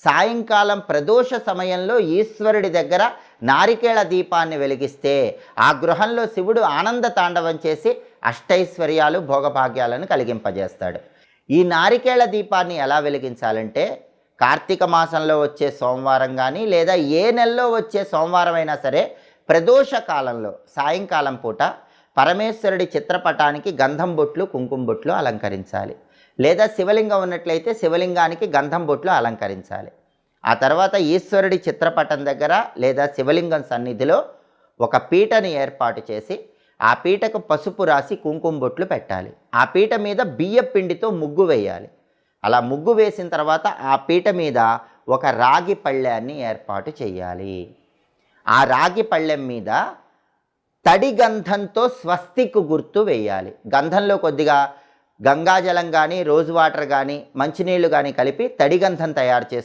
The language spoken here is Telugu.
సాయంకాలం ప్రదోష సమయంలో ఈశ్వరుడి దగ్గర నారికేళ దీపాన్ని వెలిగిస్తే ఆ గృహంలో శివుడు ఆనంద తాండవం చేసి అష్టైశ్వర్యాలు భోగభాగ్యాలను కలిగింపజేస్తాడు. ఈ నారికేళ దీపాన్ని ఎలా వెలిగించాలంటే కార్తీక మాసంలో వచ్చే సోమవారం కానీ లేదా ఏ నెలలో వచ్చే సోమవారం అయినా సరే ప్రదోష కాలంలో సాయంకాలం పూట పరమేశ్వరుడి చిత్రపటానికి గంధం బొట్లు కుంకుమ బొట్లు అలంకరించాలి. లేదా శివలింగం ఉన్నట్లయితే శివలింగానికి గంధం బొట్లు అలంకరించాలి. ఆ తర్వాత ఈశ్వరుడి చిత్రపటం దగ్గర లేదా శివలింగం సన్నిధిలో ఒక పీటని ఏర్పాటు చేసి ఆ పీటకు పసుపు రాసి కుంకుమ బొట్లు పెట్టాలి. ఆ పీట మీద బియ్యం పిండితో ముగ్గు వేయాలి. అలా ముగ్గు వేసిన తర్వాత ఆ పీట మీద ఒక రాగి పళ్ళెన్ని ఏర్పాటు చేయాలి. ఆ రాగి పళ్ళెం మీద తడి గంధంతో స్వస్తిక్ గుర్తు వేయాలి. గంధంలో కొద్దిగా గంగాజలం కానీ రోజ్ వాటర్ కానీ మంచినీళ్ళు కానీ కలిపి తడి గంధం తయారు చేసి